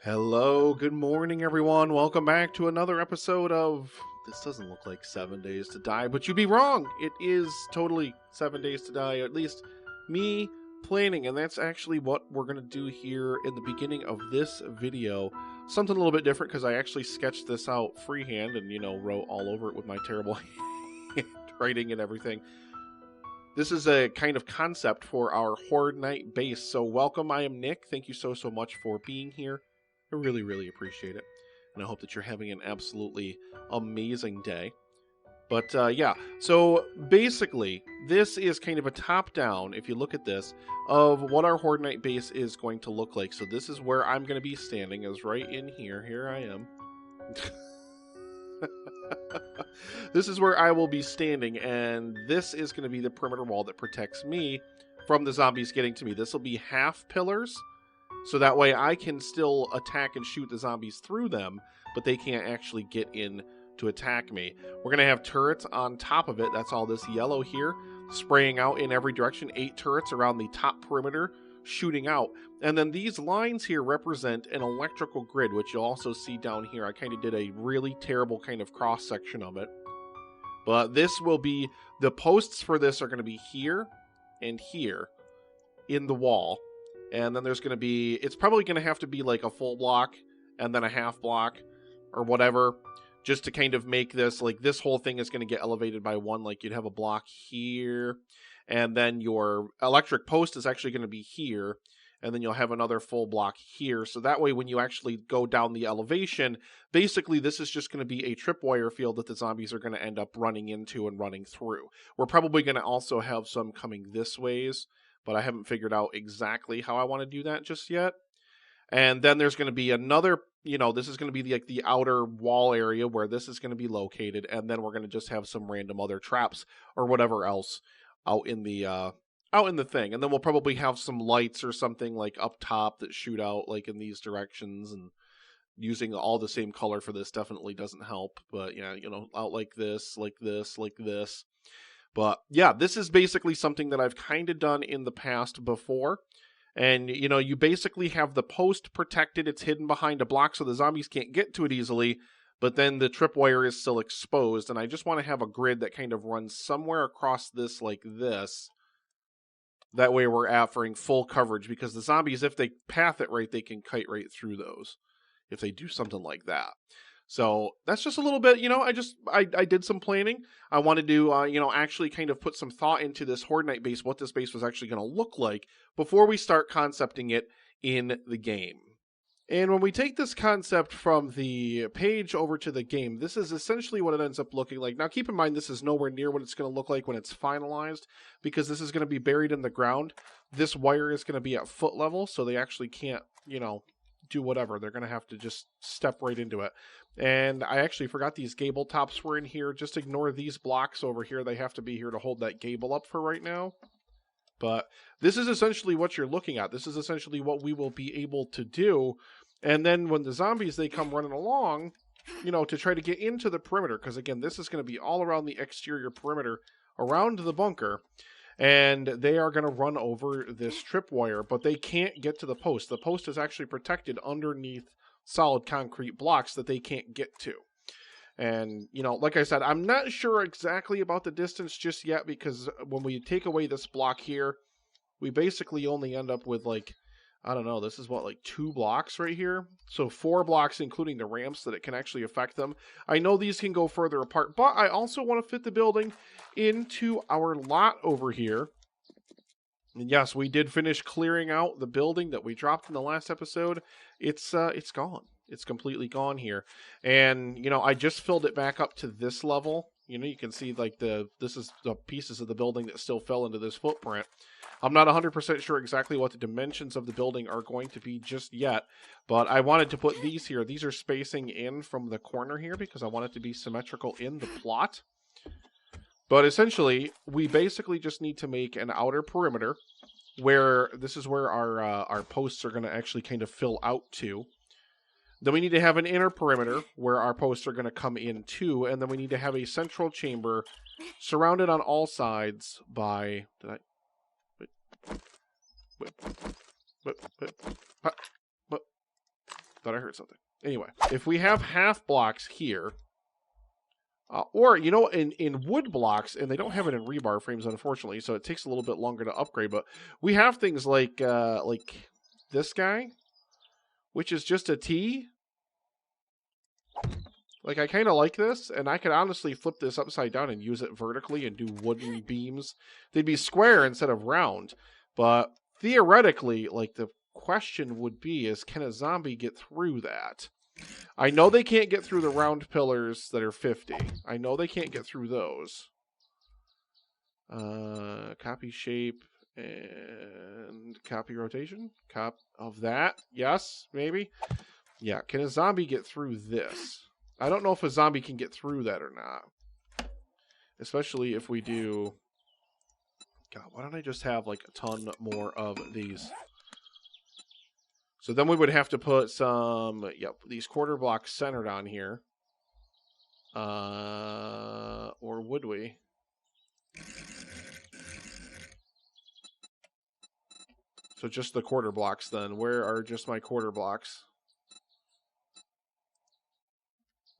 Hello, good morning, everyone. Welcome back to another episode of. This doesn't look like 7 Days to Die, but you'd be wrong. It is totally 7 Days to Die, at least me planning, and that's actually what we're going to do here in the beginning of this video. Something a little bit different because I actually sketched this out freehand and, wrote all over it with my terrible handwriting and everything. This is a kind of concept for our Horde Night base. So welcome, I am Nick. Thank you so much for being here. I really, really appreciate it. And I hope that you're having an absolutely amazing day. But yeah, so basically, this is kind of a top-down, if you look at this, of what our Horde Night base is going to look like. So this is where I'm going to be standing, is right in here. Here I am. This is where I will be standing, and this is going to be the perimeter wall that protects me from the zombies getting to me. This will be half pillars. So that way I can still attack and shoot the zombies through them, but they can't actually get in to attack me. We're going to have turrets on top of it. That's all this yellow here, spraying out in every direction. 8 turrets around the top perimeter, shooting out. And then these lines here represent an electrical grid, which you'll also see down here. I kind of did a really terrible kind of cross-section of it. But this will be, the posts for this are going to be here and here in the wall. And then there's going to be, it's probably going to have to be like a full block and then a half block or whatever, just to kind of make this, like this whole thing is going to get elevated by one. Like you'd have a block here, and then your electric post is actually going to be here, and then you'll have another full block here. So that way when you actually go down the elevation, basically this is just going to be a tripwire field that the zombies are going to end up running into and running through. We're probably going to also have some coming this ways, but I haven't figured out exactly how I want to do that just yet. And then there's going to be another, this is going to be the outer wall area where this is going to be located, and then we're going to just have some random other traps or whatever else out in the thing. And then we'll probably have some lights or something like up top that shoot out like in these directions, and using all the same color for this definitely doesn't help. But yeah, out like this, like this, like this. But yeah, this is basically something that I've kind of done in the past before. And, you basically have the post protected. It's hidden behind a block so the zombies can't get to it easily. But then the tripwire is still exposed. And I just want to have a grid that kind of runs somewhere across this like this. That way we're offering full coverage. Because the zombies, if they path it right, they can kite right through those. If they do something like that. So that's just a little bit, I did some planning. I wanted to, actually kind of put some thought into this Horde Night base, what this base was actually going to look like before we start concepting it in the game. And when we take this concept from the page over to the game, this is essentially what it ends up looking like. Now, keep in mind, this is nowhere near what it's going to look like when it's finalized, because this is going to be buried in the ground. This wire is going to be at foot level, so they actually can't, do whatever. They're going to have to just step right into it. And I actually forgot these gable tops were in here. Just ignore these blocks over here. They have to be here to hold that gable up for right now. But this is essentially what you're looking at. This is essentially what we will be able to do. And then when the zombies, they come running along, to try to get into the perimeter. Because again, this is going to be all around the exterior perimeter around the bunker. And they are going to run over this tripwire, but they can't get to the post. The post is actually protected underneath solid concrete blocks that they can't get to. And, like I said, I'm not sure exactly about the distance just yet, because when we take away this block here, we basically only end up with I don't know, this is what, 2 blocks right here? So 4 blocks, including the ramps, that it can actually affect them. I know these can go further apart, but I also want to fit the building into our lot over here. And yes, we did finish clearing out the building that we dropped in the last episode. It's gone. It's completely gone here. And, I just filled it back up to this level. You can see this is the pieces of the building that still fell into this footprint. I'm not 100% sure exactly what the dimensions of the building are going to be just yet, but I wanted to put these here. These are spacing in from the corner here because I want it to be symmetrical in the plot. But essentially, we basically just need to make an outer perimeter where this is where our posts are going to actually kind of fill out to. Then we need to have an inner perimeter where our posts are going to come in too, and then we need to have a central chamber surrounded on all sides by... Thought I heard something. Anyway, if we have half blocks here, or, you know, in wood blocks, and they don't have it in rebar frames, unfortunately, so it takes a little bit longer to upgrade, but we have things like this guy, which is just a T. Like, I kind of like this, and I could honestly flip this upside down and use it vertically and do wooden beams. They'd be square instead of round, but theoretically, like, the question would be is, can a zombie get through that? I know they can't get through the round pillars that are 50. I know they can't get through those. Copy shape and copy rotation. Cop of that. Yes, maybe. Yeah, can a zombie get through this? I don't know if a zombie can get through that or not. Especially if we do... God, why don't I just have like a ton more of these? So then we would have to put some, these quarter blocks centered on here. Or would we? So just the quarter blocks then. Where are just my quarter blocks?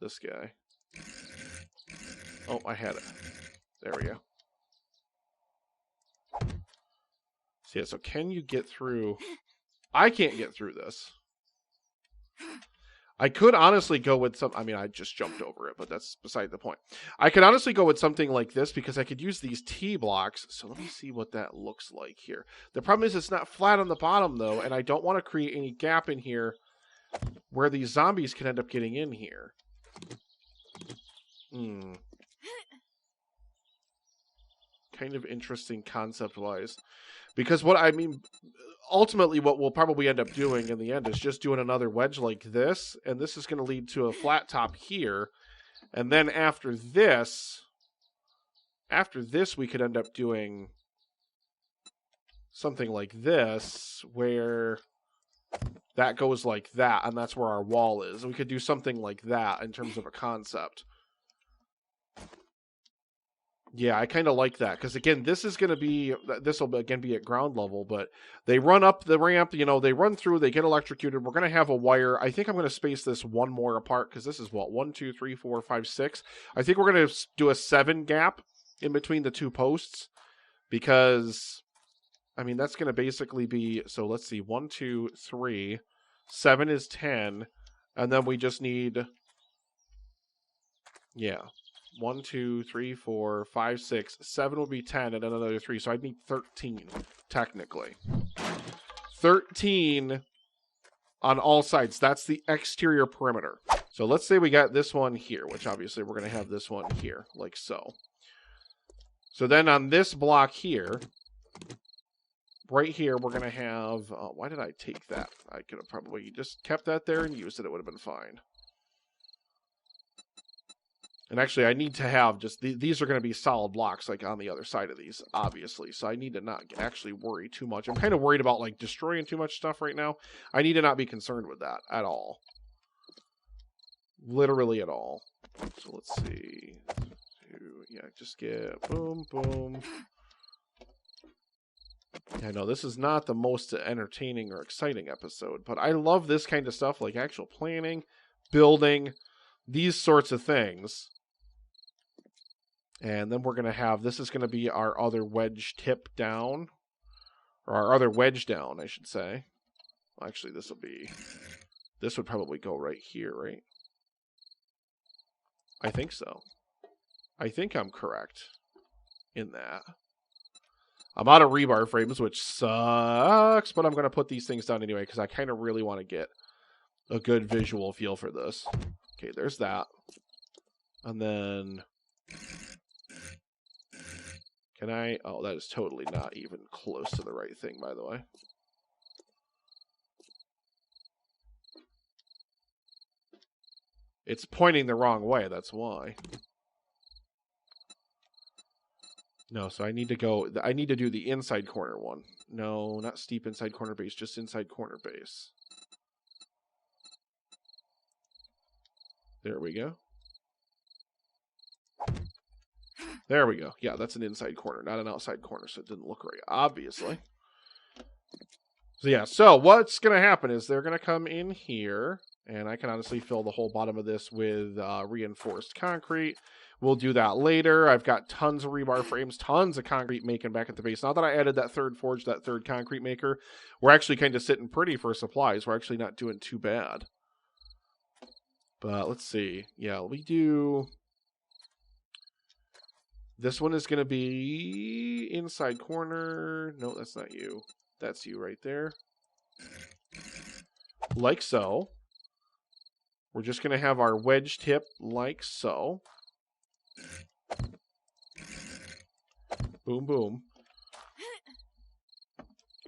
This guy. Oh, I had it. There we go. So yeah, so can you get through... I can't get through this. I could honestly go with some... I mean, I just jumped over it, but that's beside the point. I could honestly go with something like this because I could use these T blocks. So let me see what that looks like here. The problem is it's not flat on the bottom, though, and I don't want to create any gap in here where these zombies can end up getting in here. Kind of interesting concept-wise. Because what I mean, ultimately what we'll probably end up doing in the end is just doing another wedge like this, and this is going to lead to a flat top here. And then after this we could end up doing something like this, where that goes like that, and that's where our wall is. We could do something like that in terms of a concept. Yeah, I kind of like that, because again, this will again be at ground level, but they run up the ramp, you know, they run through, they get electrocuted. We're going to have a wire. I think I'm going to space this one more apart, because this is what, 1, 2, 3, 4, 5, 6. I think we're going to do a 7 gap in between the 2 posts, because, I mean, that's going to basically be, so let's see, 1, 2, 3, 7 is 10, and then we just need, 1, 2, 3, 4, 5, 6, 7 will be 10, and then another 3. So I'd need 13, technically. 13 on all sides. That's the exterior perimeter. So let's say we got this one here, which obviously we're going to have this one here, like so. So then on this block here, right here, we're going to have... why did I take that? I could have probably just kept that there and used it. It would have been fine. And actually, I need to have just... these are going to be solid blocks, like, on the other side of these, obviously. So I need to not actually worry too much. I'm kind of worried about, like, destroying too much stuff right now. I need to not be concerned with that at all. Literally at all. So let's see. Yeah, just get... boom, boom. I know this is not the most entertaining or exciting episode, but I love this kind of stuff, like actual planning, building, these sorts of things. And then we're going to have, this is going to be our other wedge tip down, or our other wedge down, I should say. Well, actually, this would probably go right here, right? I think so. I think I'm correct in that. I'm out of rebar frames, which sucks, but I'm going to put these things down anyway, because I kind of really want to get a good visual feel for this. Okay, there's that. And then... can I... oh, that is totally not even close to the right thing, by the way. It's pointing the wrong way, that's why. No, so I need to go... I need to do the inside corner one. No, not steep inside corner base, just inside corner base. There we go. There we go. Yeah, that's an inside corner, not an outside corner, so it didn't look right, obviously. So yeah, so what's going to happen is they're going to come in here, and I can honestly fill the whole bottom of this with reinforced concrete. We'll do that later. I've got tons of rebar frames, tons of concrete making back at the base. Now that I added that third forge, that third concrete maker, we're actually kind of sitting pretty for supplies. We're actually not doing too bad. But let's see. Yeah, we do... This one is going to be inside corner. No, that's not you. That's you right there. Like so. We're just going to have our wedge tip like so. Boom, boom.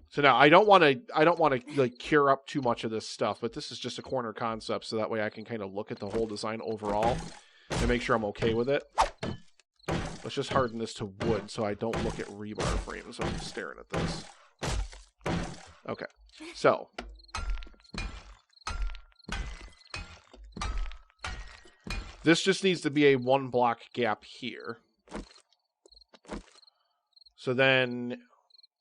So now I don't want to like cure up too much of this stuff, but this is just a corner concept, so that way I can kind of look at the whole design overall and make sure I'm okay with it. Let's just harden this to wood so I don't look at rebar frames when I'm staring at this. Okay, so this just needs to be a 1 block gap here. So then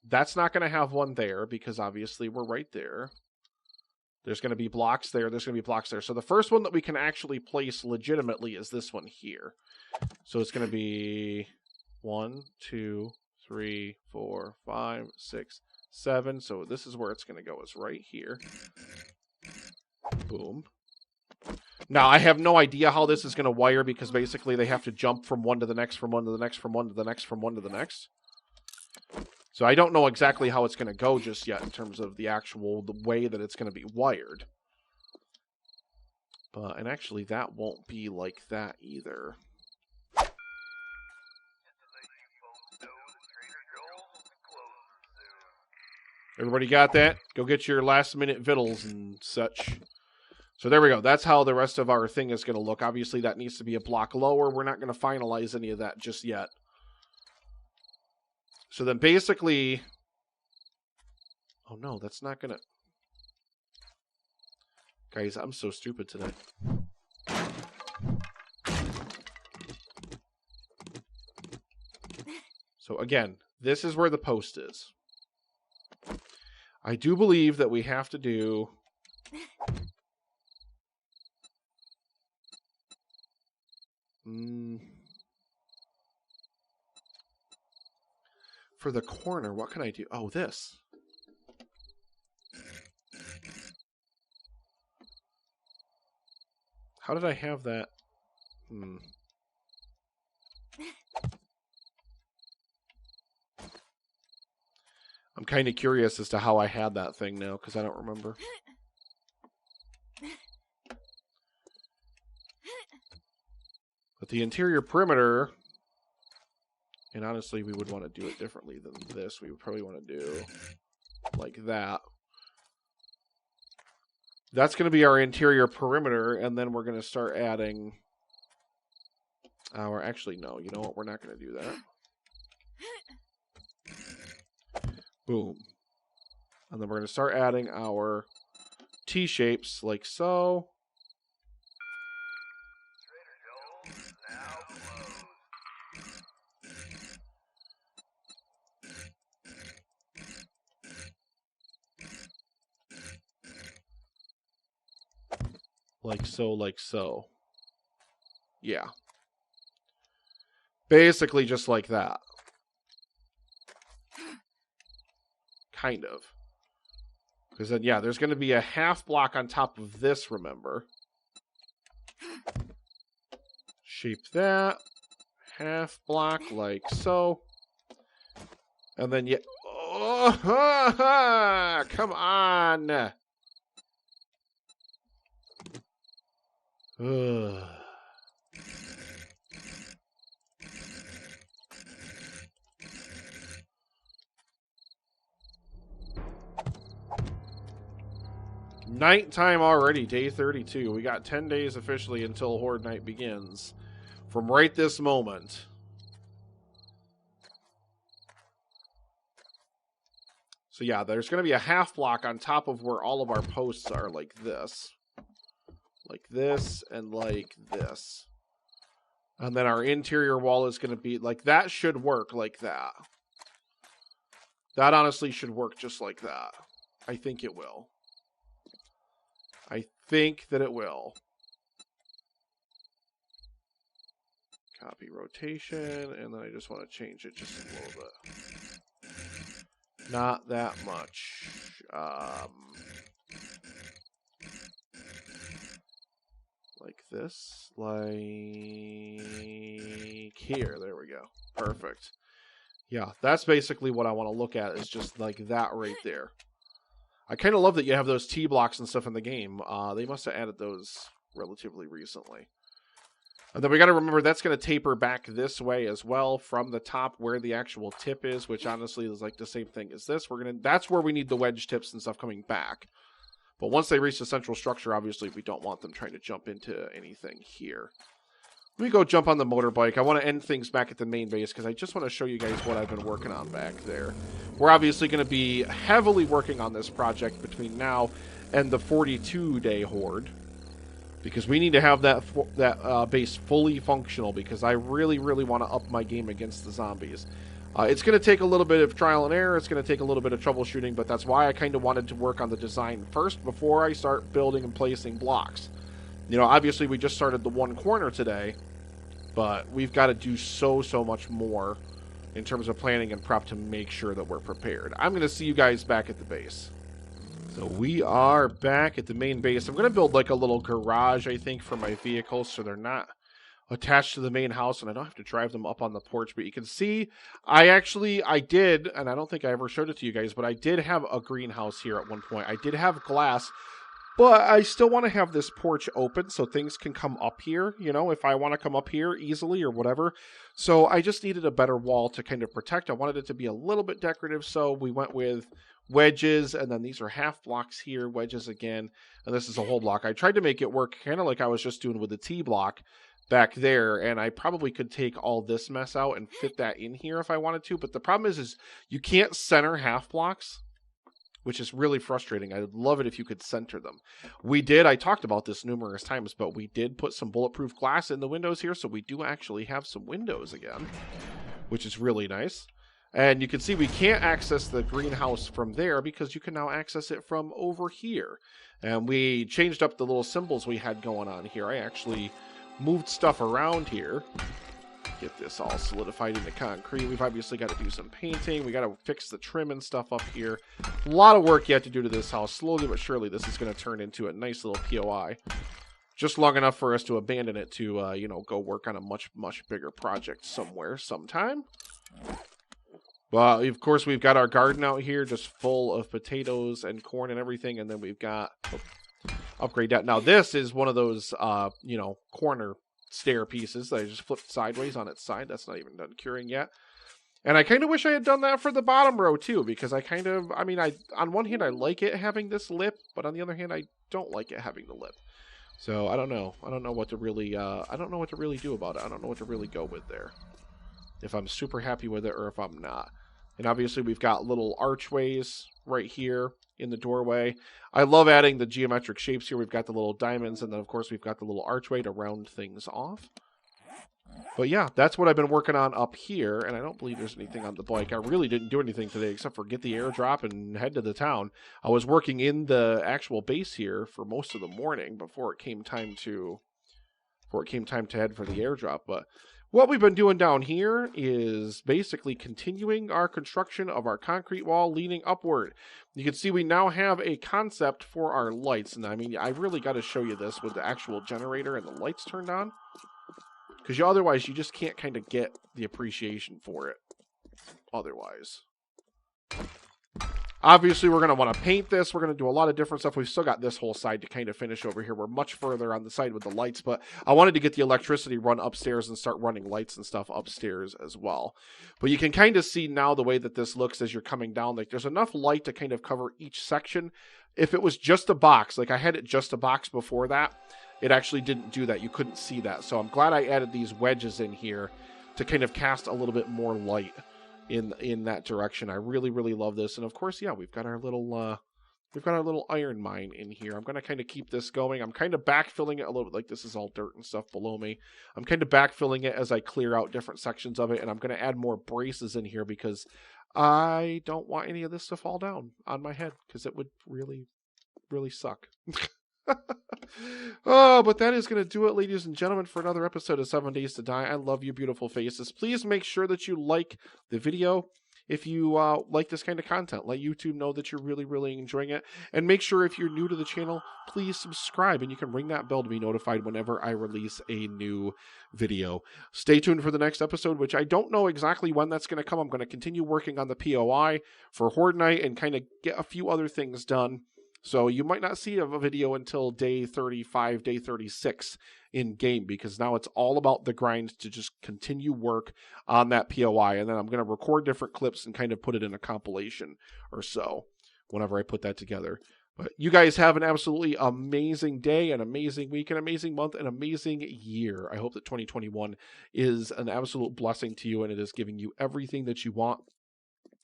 that's not going to have one there because obviously we're right there. There's going to be blocks there. There's going to be blocks there. So the first one that we can actually place legitimately is this one here. So it's going to be 1, 2, 3, 4, 5, 6, 7. So this is where it's going to go, is right here. Boom. Now, I have no idea how this is going to wire because basically they have to jump from one to the next, from one to the next, from one to the next, from one to the next. So I don't know exactly how it's going to go just yet in terms of the way that it's going to be wired. And actually that won't be like that either. Everybody got that? Go get your last minute vittles and such. So there we go. That's how the rest of our thing is going to look. Obviously that needs to be a block lower. We're not going to finalize any of that just yet. So then basically... Oh no, that's not going to... Guys, I'm so stupid today. So again, this is where the post is. I do believe that we have to do... For the corner, what can I do? Oh, this. How did I have that? I'm kind of curious as to how I had that thing now, because I don't remember. But the interior perimeter... And honestly, we would want to do it differently than this. We would probably want to do like that. That's going to be our interior perimeter, and then we're going to start adding our... Actually, no. You know what? We're not going to do that. Boom. And then we're going to start adding our T-shapes like so. Like so, like so. Yeah. Basically just like that. Kind of. Because then, yeah, there's going to be a half block on top of this, remember. Shape that. Half block like so. And then, yeah. Oh, ha, ha, come on. Ugh. Nighttime already, day 32. We got 10 days officially until Horde Night begins. From right this moment. So yeah, there's going to be a half block on top of where all of our posts are like this. Like this and like this. And then our interior wall is going to be like that. Should work like that. That honestly should work just like that. I think it will. I think that it will. Copy rotation, and then I just want to change it just a little bit. Not that much. Like this. Like here. There we go. Perfect. Yeah, that's basically what I want to look at, is just like that right there. I kind of love that you have those T-blocks and stuff in the game. They must have added those relatively recently. And then we got to remember that's going to taper back this way as well from the top where the actual tip is, which honestly is like the same thing as this. That's where we need the wedge tips and stuff coming back. But once they reach the central structure, obviously we don't want them trying to jump into anything here. Let me go jump on the motorbike. I want to end things back at the main base because I just want to show you guys what I've been working on back there. We're obviously going to be heavily working on this project between now and the 42-day horde, because we need to have that base fully functional, because I really, really want to up my game against the zombies. It's going to take a little bit of trial and error. It's going to take a little bit of troubleshooting, but that's why I kind of wanted to work on the design first before I start building and placing blocks. You know, obviously we just started the one corner today, but we've got to do so much more in terms of planning and prep to make sure that we're prepared. I'm going to see you guys back at the base. So we are back at the main base. I'm going to build like a little garage, I think, for my vehicles so they're not attached to the main house and I don't have to drive them up on the porch. But you can see I did, and I don't think I ever showed it to you guys, but I did have a greenhouse here at one point. I did have glass, but I still want to have this porch open so things can come up here, you know, if I want to come up here easily or whatever. So I just needed a better wall to kind of protect. I wanted it to be a little bit decorative, so we went with wedges, and then these are half blocks here, wedges again, and this is a whole block. I tried to make it work kind of like I was just doing with the T block back there, and I probably could take all this mess out and fit that in here if I wanted to, but the problem is you can't center half blocks, which is really frustrating. I'd love it if you could center them. I talked about this numerous times, but we did put some bulletproof glass in the windows here, so we do actually have some windows again, which is really nice. And you can see we can't access the greenhouse from there because you can now access it from over here. And we changed up the little symbols we had going on here. I actually moved stuff around here. Get this all solidified into concrete. We've obviously got to do some painting. We got to fix the trim and stuff up here. A lot of work yet to do to this house. Slowly but surely, this is going to turn into a nice little POI. Just long enough for us to abandon it to, you know, go work on a much bigger project somewhere, sometime. Well, of course, we've got our garden out here just full of potatoes and corn and everything. And then we've got upgrade that. Now, this is one of those, you know, corner stair pieces that I just flipped sideways on its side. That's not even done curing yet. And I kind of wish I had done that for the bottom row too, because I on one hand I like it having this lip, but on the other hand I don't like it having the lip. So I don't know what to really I don't know what to really do about it. I don't know what to really go with there, if I'm super happy with it or if I'm not. And obviously we've got little archways right here in the doorway. I love adding the geometric shapes here. We've got the little diamonds, and then of course we've got the little archway to round things off. But yeah, that's what I've been working on up here, and I don't believe there's anything on the bike. I really didn't do anything today except for get the airdrop and head to the town. I was working in the actual base here for most of the morning before it came time to head for the airdrop. But what we've been doing down here is basically continuing our construction of our concrete wall leaning upward. You can see we now have a concept for our lights. And I mean, I really got to show you this with the actual generator and the lights turned on, because otherwise you just can't kind of get the appreciation for it otherwise. Obviously, we're going to want to paint this. We're going to do a lot of different stuff. We've still got this whole side to kind of finish over here. We're much further on the side with the lights, but I wanted to get the electricity run upstairs and start running lights and stuff upstairs as well. But you can kind of see now the way that this looks as you're coming down. Like, there's enough light to kind of cover each section. If it was just a box, like I had it just a box before that, it actually didn't do that. You couldn't see that. So I'm glad I added these wedges in here to kind of cast a little bit more light in that direction. I really love this. And of course, yeah, we've got our little iron mine in here. I'm going to kind of keep this going. I'm kind of backfilling it a little bit. Like, this is all dirt and stuff below me. I'm kind of backfilling it as I clear out different sections of it, and I'm going to add more braces in here because I don't want any of this to fall down on my head because it would really, really suck. Oh, but that is going to do it, ladies and gentlemen, for another episode of 7 Days to Die. I love you, beautiful faces. Please make sure that you like the video if you like this kind of content. Let YouTube know that you're really, really enjoying it. And make sure if you're new to the channel, please subscribe. And you can ring that bell to be notified whenever I release a new video. Stay tuned for the next episode, which I don't know exactly when that's going to come. I'm going to continue working on the POI for Horde Night and kind of get a few other things done. So you might not see a video until day 35, day 36 in game, because now it's all about the grind to just continue work on that POI. And then I'm going to record different clips and kind of put it in a compilation or so whenever I put that together. But you guys have an absolutely amazing day, an amazing week, an amazing month, an amazing year. I hope that 2021 is an absolute blessing to you and it is giving you everything that you want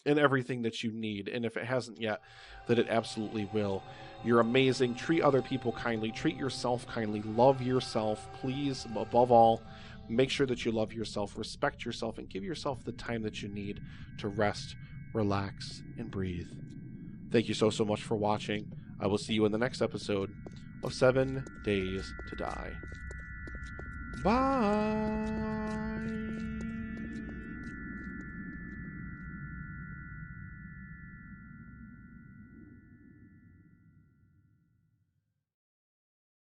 and everything that you need. And if it hasn't yet, that it absolutely will. You're amazing. Treat other people kindly. Treat yourself kindly. Love yourself. Please, above all, make sure that you love yourself, respect yourself, and give yourself the time that you need to rest, relax, and breathe. Thank you so much for watching. I will see you in the next episode of 7 Days to Die. Bye.